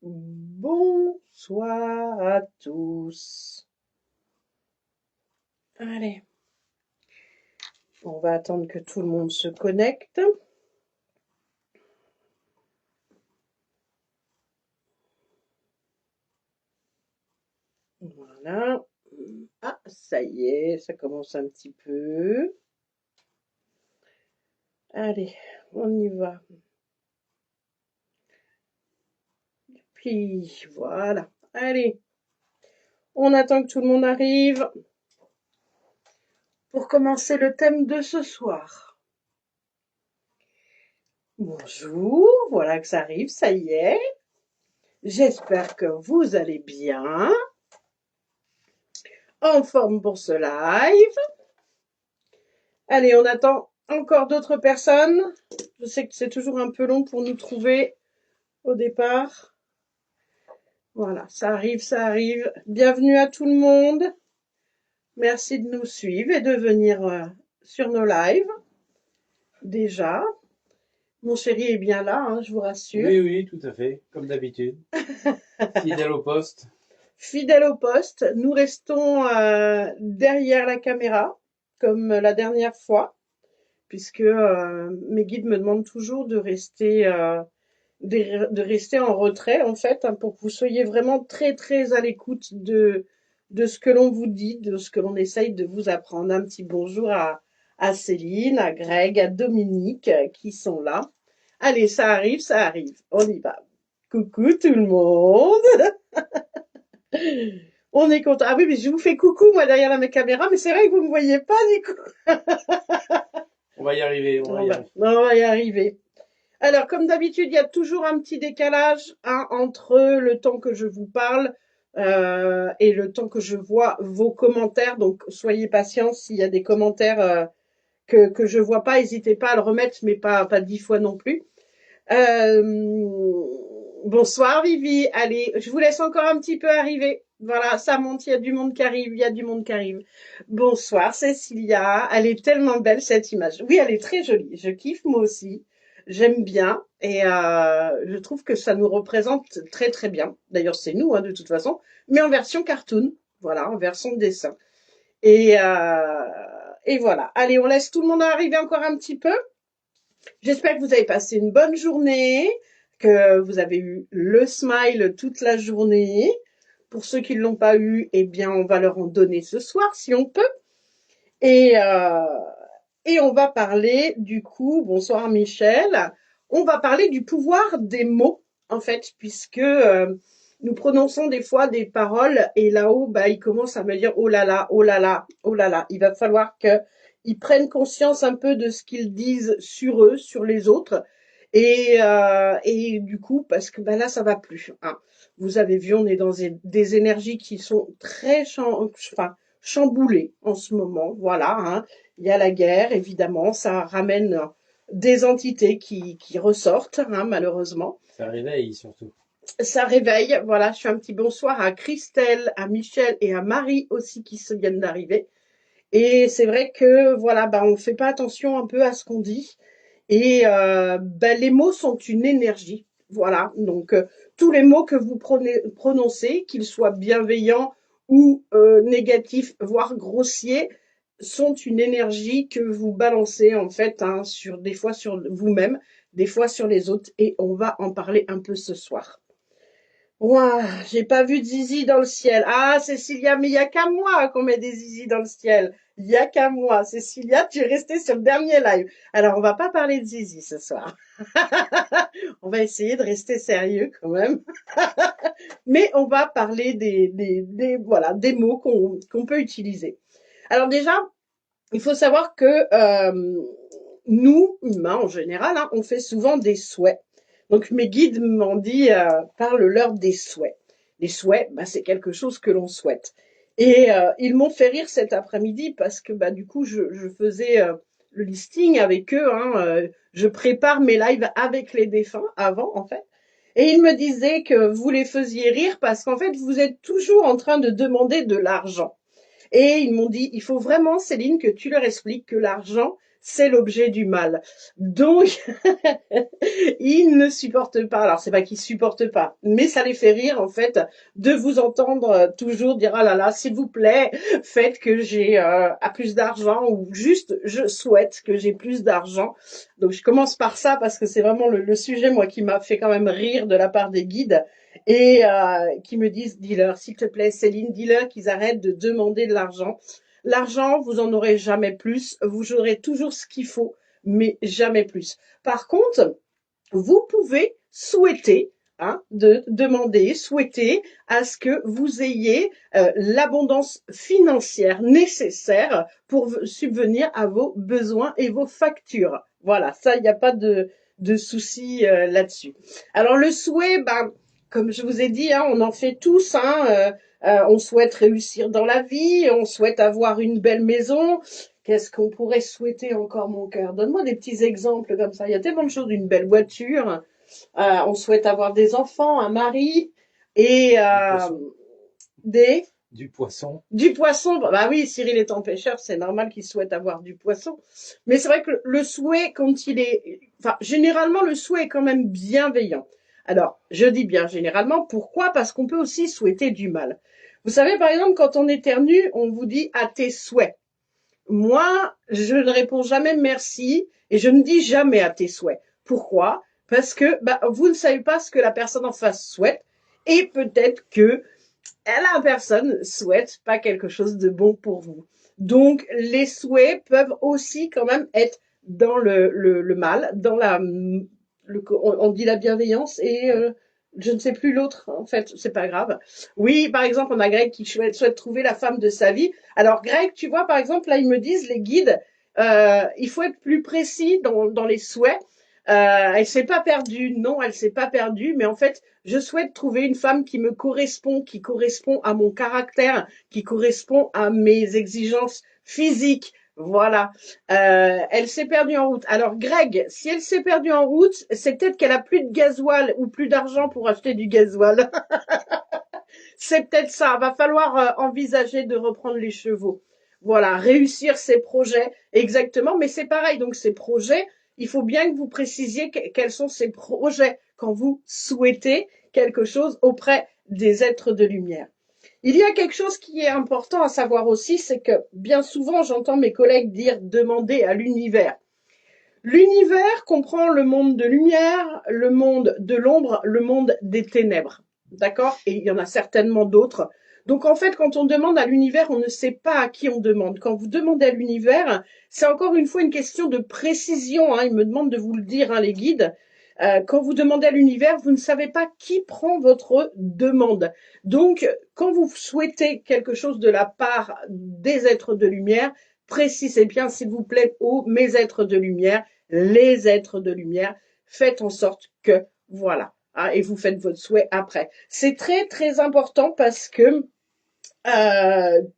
Bonsoir à tous. Allez, on va attendre que tout le monde se connecte. Voilà. Ah, ça y est, ça commence un petit peu. Allez, on y va. Puis voilà. Allez, on attend que tout le monde arrive pour commencer le thème de ce soir. Bonjour, voilà que ça arrive, ça y est. J'espère que vous allez bien, en forme pour ce live. Allez, on attend encore d'autres personnes. Je sais que c'est toujours un peu long pour nous trouver au départ. Voilà, ça arrive, ça arrive. Bienvenue à tout le monde. Merci de nous suivre et de venir sur nos lives. Déjà, mon chéri est bien là, hein, je vous rassure. Oui, oui, tout à fait, comme d'habitude. Fidèle au poste. Fidèle au poste, nous restons derrière la caméra, comme la dernière fois, puisque mes guides me demandent toujours de rester en retrait, en fait, hein, pour que vous soyez vraiment très, très à l'écoute de ce que l'on vous dit, de ce que l'on essaye de vous apprendre. Un petit bonjour à Céline, à Greg, à Dominique, qui sont là. Allez, ça arrive, on y va. Coucou tout le monde. On est content. Ah oui, mais je vous fais coucou, moi, derrière la caméra, mais c'est vrai que vous ne me voyez pas, du coup. On va y arriver, on va y arriver. On va y arriver. Alors, comme d'habitude, il y a toujours un petit décalage, hein, entre le temps que je vous parle et le temps que je vois vos commentaires. Donc, soyez patients s'il y a des commentaires que je vois pas, n'hésitez pas à le remettre, mais pas 10 fois non plus. Bonsoir Vivi. Allez, je vous laisse encore un petit peu arriver. Voilà, ça monte, il y a du monde qui arrive, il y a du monde qui arrive. Bonsoir Cécilia. Elle est tellement belle cette image. Oui, elle est très jolie. Je kiffe moi aussi. J'aime bien et je trouve que ça nous représente très très bien. D'ailleurs, c'est nous, hein, de toute façon, mais en version cartoon. Voilà, en version dessin. Et, euh, et voilà. Allez, on laisse tout le monde arriver encore un petit peu. J'espère que vous avez passé une bonne journée, que vous avez eu le smile toute la journée. Pour ceux qui ne l'ont pas eu, eh bien, on va leur en donner ce soir si on peut. Et, euh, et on va parler du coup, bonsoir Michel, on va parler du pouvoir des mots, en fait, puisque nous prononçons des fois des paroles et là-haut, bah, ils commencent à me dire, oh là là, oh là là, oh là là. Il va falloir qu'ils prennent conscience un peu de ce qu'ils disent sur eux, sur les autres. Et du coup, parce que bah, là, ça va plus, hein. Vous avez vu, on est dans des énergies qui sont très chamboulées en ce moment, voilà, hein. Il y a la guerre, évidemment, ça ramène des entités qui ressortent, hein, malheureusement. Ça réveille surtout. Ça réveille, voilà, je fais un petit bonsoir à Christelle, à Michel et à Marie aussi qui se viennent d'arriver. Et c'est vrai que, voilà, bah, on fait pas attention un peu à ce qu'on dit. Et bah, les mots sont une énergie, voilà. Donc, tous les mots que vous prononcez, qu'ils soient bienveillants ou négatifs, voire grossiers, sont une énergie que vous balancez en fait, hein, sur des fois sur vous-même, des fois sur les autres, et on va en parler un peu ce soir. Ouah, j'ai pas vu de zizi dans le ciel. Ah, Cécilia, mais il y a qu'à moi qu'on met des zizi dans le ciel. Il y a qu'à moi. Cécilia, tu es restée sur le dernier live. Alors, on va pas parler de zizi ce soir. On va essayer de rester sérieux quand même. Mais on va parler voilà, des mots qu'on peut utiliser. Alors déjà, il faut savoir que nous, humains en général, hein, on fait souvent des souhaits. Donc mes guides m'ont dit, parle-leur des souhaits. Les souhaits, bah, c'est quelque chose que l'on souhaite. Et ils m'ont fait rire cet après-midi parce que bah, du coup, je faisais le listing avec eux. Hein, je prépare mes lives avec les défunts avant, en fait. Et ils me disaient que vous les faisiez rire parce qu'en fait, vous êtes toujours en train de demander de l'argent. Et ils m'ont dit, il faut vraiment, Céline, que tu leur expliques que l'argent, c'est l'objet du mal. Donc, ils ne supportent pas. Alors, c'est pas qu'ils supportent pas, mais ça les fait rire, en fait, de vous entendre toujours dire, ah là là, s'il vous plaît, faites que j'ai plus d'argent, ou juste, je souhaite que j'ai plus d'argent. Donc, je commence par ça parce que c'est vraiment le sujet, moi, qui m'a fait quand même rire de la part des guides et qui me disent, dis-leur, s'il te plaît, Céline, dis-leur qu'ils arrêtent de demander de l'argent. L'argent, vous en aurez jamais plus. Vous aurez toujours ce qu'il faut, mais jamais plus. Par contre, vous pouvez souhaiter, demander, souhaiter à ce que vous ayez l'abondance financière nécessaire pour subvenir à vos besoins et vos factures. Voilà, ça, il n'y a pas de souci là-dessus. Alors le souhait, ben, comme je vous ai dit, on en fait tous. On souhaite réussir dans la vie, on souhaite avoir une belle maison. Qu'est-ce qu'on pourrait souhaiter encore, mon cœur? Donne-moi des petits exemples comme ça. Il y a tellement de choses, une belle voiture. On souhaite avoir des enfants, un mari et Du poisson. des Du poisson. du poisson. Bah oui, Cyril étant pêcheur, c'est normal qu'il souhaite avoir du poisson. Mais c'est vrai que le souhait, quand il est, enfin, généralement, le souhait est quand même bienveillant. Alors, je dis bien généralement. Pourquoi? Parce qu'on peut aussi souhaiter du mal. Vous savez, par exemple, quand on éternue, on vous dit à tes souhaits. Moi, je ne réponds jamais merci et je ne dis jamais à tes souhaits. Pourquoi? Parce que vous ne savez pas ce que la personne en face souhaite et peut-être que la personne souhaite pas quelque chose de bon pour vous. Donc, les souhaits peuvent aussi quand même être dans le mal, dans on dit la bienveillance et je ne sais plus l'autre, en fait, c'est pas grave. Oui, par exemple, on a Greg qui souhaite trouver la femme de sa vie. Alors, Greg, tu vois, par exemple, là, ils me disent, les guides, il faut être plus précis dans les souhaits. Elle s'est pas perdue, non, elle s'est pas perdue, mais en fait, je souhaite trouver une femme qui me correspond, qui correspond à mon caractère, qui correspond à mes exigences physiques. Voilà. Elle s'est perdue en route. Alors, Greg, si elle s'est perdue en route, c'est peut-être qu'elle a plus de gasoil ou plus d'argent pour acheter du gasoil. C'est peut-être ça. Va falloir envisager de reprendre les chevaux. Voilà, réussir ses projets. Exactement, mais c'est pareil. Donc, ces projets, il faut bien que vous précisiez quels sont ces projets quand vous souhaitez quelque chose auprès des êtres de lumière. Il y a quelque chose qui est important à savoir aussi, c'est que bien souvent, j'entends mes collègues dire demander à l'univers. L'univers comprend le monde de lumière, le monde de l'ombre, le monde des ténèbres. D'accord? Et il y en a certainement d'autres. Donc en fait, quand on demande à l'univers, on ne sait pas à qui on demande. Quand vous demandez à l'univers, c'est encore une fois une question de précision. Ils me demandent de vous le dire, les guides. Quand vous demandez à l'univers, vous ne savez pas qui prend votre demande. Donc, quand vous souhaitez quelque chose de la part des êtres de lumière, précisez bien, s'il vous plaît, mes êtres de lumière, les êtres de lumière, faites en sorte que, voilà, et vous faites votre souhait après. C'est très, très important parce que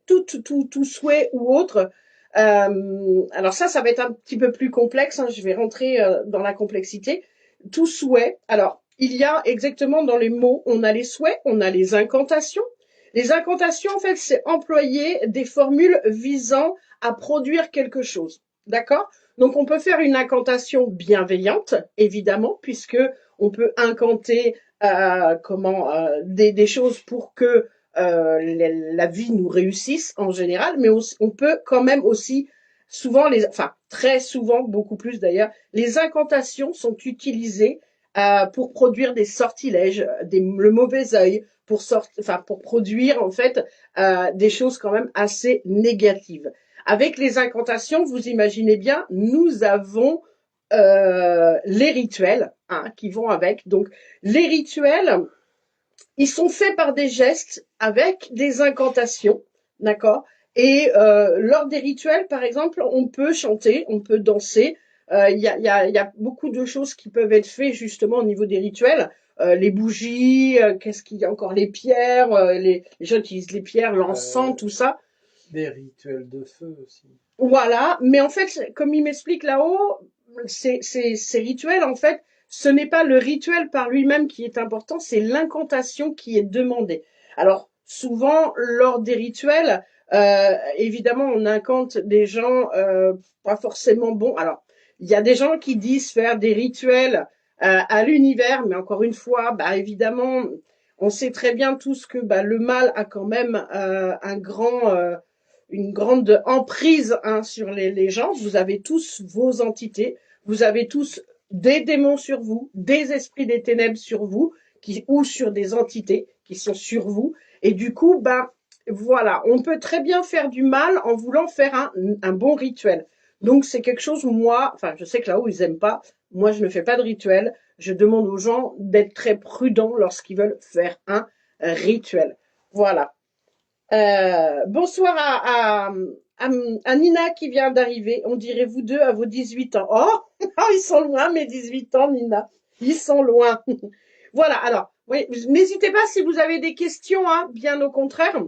tout souhait ou autre, alors ça va être un petit peu plus complexe, je vais rentrer dans la complexité. Tout souhait, alors, il y a exactement dans les mots, on a les souhaits, on a les incantations. Les incantations, en fait, c'est employer des formules visant à produire quelque chose. D'accord? Donc, on peut faire une incantation bienveillante, évidemment, puisque on peut incanter des choses pour que la vie nous réussisse en général, mais on peut quand même aussi souvent enfin très souvent, beaucoup plus d'ailleurs, les incantations sont utilisées pour produire des sortilèges, le mauvais œil, pour produire en fait des choses quand même assez négatives. Avec les incantations, vous imaginez bien, nous avons les rituels qui vont avec. Donc les rituels, ils sont faits par des gestes avec des incantations, d'accord? Et lors des rituels, par exemple, on peut chanter, on peut danser. Il y a beaucoup de choses qui peuvent être faites justement au niveau des rituels. Les bougies, qu'est-ce qu'il y a encore? Les pierres, les gens utilisent les pierres, l'encens, tout ça. Des rituels de feu aussi. Voilà, mais en fait, comme il m'explique là-haut, ces rituels, en fait, ce n'est pas le rituel par lui-même qui est important, c'est l'incantation qui est demandée. Alors, souvent, lors des rituels, Évidemment, on incante des gens pas forcément bons. Alors, il y a des gens qui disent faire des rituels à l'univers, mais encore une fois, bah évidemment, on sait très bien tous que bah, le mal a quand même une grande emprise hein, sur les gens. Vous avez tous vos entités, vous avez tous des démons sur vous, des esprits des ténèbres sur vous, ou sur des entités qui sont sur vous. Et du coup, bah voilà, on peut très bien faire du mal en voulant faire un bon rituel. Donc c'est quelque chose, moi, enfin je sais que là-haut ils aiment pas, moi je ne fais pas de rituel, je demande aux gens d'être très prudents lorsqu'ils veulent faire un rituel. Voilà. Bonsoir à Nina qui vient d'arriver. On dirait vous deux à vos 18 ans. Oh, ils sont loin mes 18 ans, Nina. Ils sont loin. Voilà, alors, oui, n'hésitez pas si vous avez des questions, hein, bien au contraire.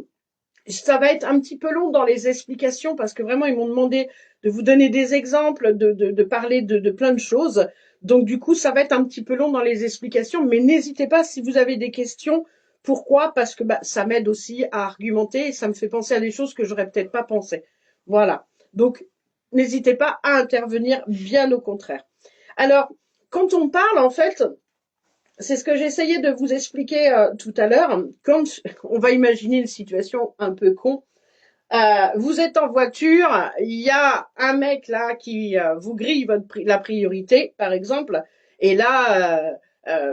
Ça va être un petit peu long dans les explications parce que vraiment, ils m'ont demandé de vous donner des exemples, de parler de plein de choses. Donc, du coup, ça va être un petit peu long dans les explications, mais n'hésitez pas si vous avez des questions. Pourquoi? Parce que bah, ça m'aide aussi à argumenter et ça me fait penser à des choses que j'aurais peut-être pas pensé. Voilà. Donc, n'hésitez pas à intervenir, bien au contraire. Alors, quand on parle, en fait, c'est ce que j'essayais de vous expliquer tout à l'heure. Quand on va imaginer une situation un peu con, vous êtes en voiture, il y a un mec là qui vous grille la priorité, par exemple, et là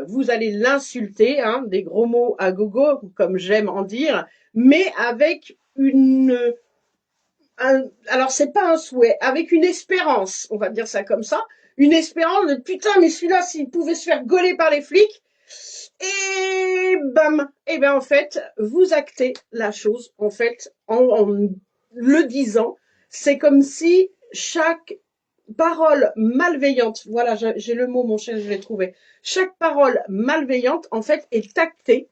vous allez l'insulter, hein, des gros mots à gogo, comme j'aime en dire, mais avec alors c'est pas un souhait, avec une espérance, on va dire ça comme ça, une espérance de putain, mais celui-là, s'il pouvait se faire gauler par les flics, et bam, et ben en fait, vous actez la chose, en fait, en le disant, c'est comme si chaque parole malveillante, voilà, j'ai le mot, mon cher, je l'ai trouvé, chaque parole malveillante, en fait, est actée,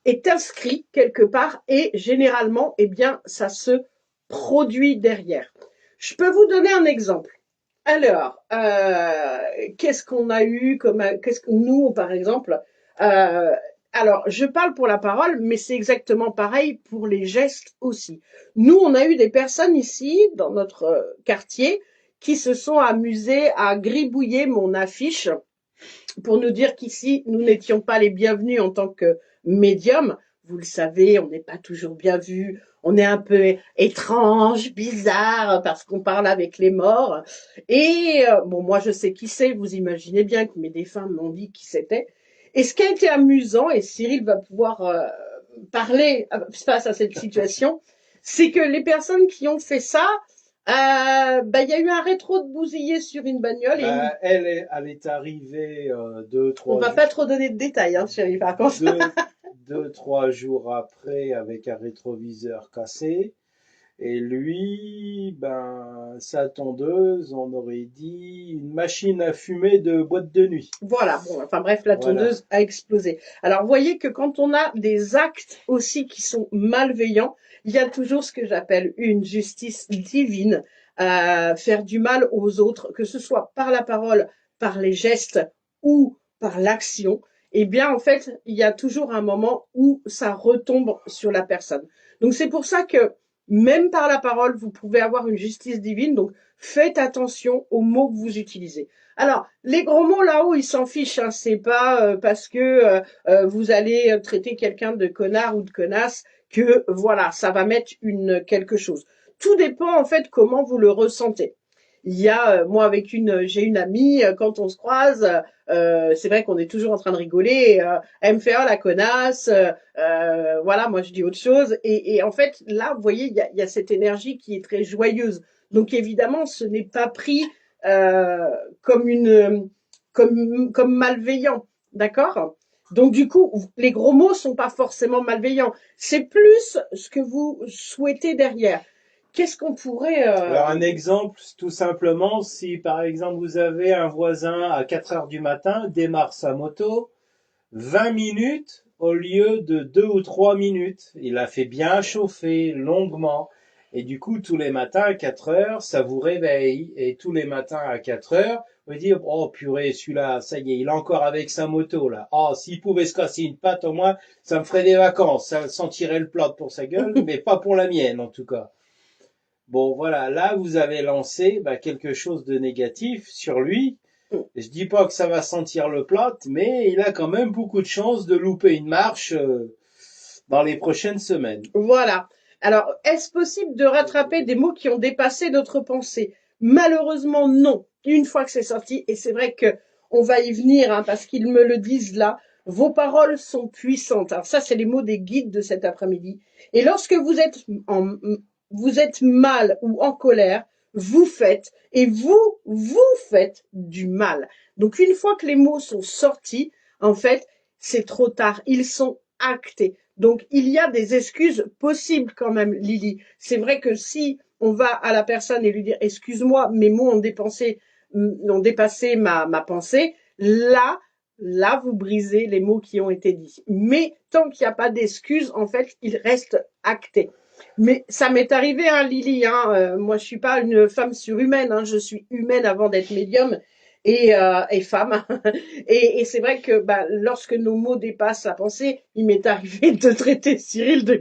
est inscrit quelque part, et généralement, eh bien, ça se produit derrière. Je peux vous donner un exemple. Alors, qu'est-ce qu'on a eu comme, qu'est-ce que nous, par exemple, euh, alors, je parle pour la parole, mais c'est exactement pareil pour les gestes aussi. Nous, on a eu des personnes ici, dans notre quartier, qui se sont amusées à gribouiller mon affiche pour nous dire qu'ici, nous n'étions pas les bienvenus en tant que médium. Vous le savez, on n'est pas toujours bien vu, on est un peu étrange, bizarre, parce qu'on parle avec les morts. Et bon, moi je sais qui c'est, vous imaginez bien que mes défunts m'ont dit qui c'était. Et ce qui a été amusant, et Cyril va pouvoir parler face à cette situation, c'est que les personnes qui ont fait ça, bah, il y a eu un rétro de bousillé sur une bagnole et Bah, elle est arrivée on va pas trop donner de détails, hein, chérie, par contre. deux, 3 jours après avec un rétroviseur cassé. Et lui, ben, sa tondeuse, on aurait dit une machine à fumer de boîte de nuit. Voilà, bon, enfin bref, la Voilà. tondeuse a explosé. Alors, vous voyez que quand on a des actes aussi qui sont malveillants, il y a toujours ce que j'appelle une justice divine, faire du mal aux autres, que ce soit par la parole, par les gestes ou par l'action. Eh bien, en fait, il y a toujours un moment où ça retombe sur la personne. Donc, c'est pour ça que même par la parole, vous pouvez avoir une justice divine. Donc, faites attention aux mots que vous utilisez. Alors, les gros mots là-haut, ils s'en fichent. Hein. C'est pas parce que vous allez traiter quelqu'un de connard ou de connasse que voilà, ça va mettre quelque chose. Tout dépend en fait comment vous le ressentez. Il y a moi avec j'ai une amie quand on se croise, c'est vrai qu'on est toujours en train de rigoler. Elle me fait oh la connasse, voilà, moi je dis autre chose. Et en fait là, vous voyez, il y a cette énergie qui est très joyeuse. Donc évidemment, ce n'est pas pris euh, comme comme malveillant, d'accord? Donc du coup, les gros mots sont pas forcément malveillants. C'est plus ce que vous souhaitez derrière. Qu'est-ce qu'on pourrait Alors un exemple, tout simplement, si par exemple vous avez un voisin à 4 heures du matin, démarre sa moto, 20 minutes au lieu de 2 ou 3 minutes. Il a fait bien chauffer longuement. Et du coup, tous les matins à 4 heures, ça vous réveille. Et tous les matins à 4 heures, Vous dire, oh purée, celui-là, ça y est, il est encore avec sa moto là. Oh, s'il pouvait se casser une patte au moins, ça me ferait des vacances. Ça sentirait le plat pour sa gueule, mais pas pour la mienne en tout cas. Bon, voilà, là vous avez lancé quelque chose de négatif sur lui. Je dis pas que ça va sentir le plat, mais il a quand même beaucoup de chances de louper une marche dans les prochaines semaines. Voilà. Alors, est-ce possible de rattraper des mots qui ont dépassé notre pensée? Malheureusement, non. Une fois que c'est sorti, et c'est vrai que on va y venir, hein, parce qu'ils me le disent là, vos paroles sont puissantes. Alors ça, c'est les mots des guides de cet après-midi. Et lorsque vous êtes mal ou en colère, vous faites, et vous faites du mal. Donc une fois que les mots sont sortis, en fait, c'est trop tard. Ils sont actés. Donc, il y a des excuses possibles quand même, Lily. C'est vrai que si on va à la personne et lui dire, excuse-moi, mes mots ont dépassé ma pensée, là, vous brisez les mots qui ont été dits. Mais tant qu'il n'y a pas d'excuses, en fait, il reste acté. Mais ça m'est arrivé, hein, Lily. Hein, moi, je suis pas une femme surhumaine. Hein, je suis humaine avant d'être médium et femme. Et c'est vrai que lorsque nos mots dépassent la pensée, il m'est arrivé de traiter Cyril de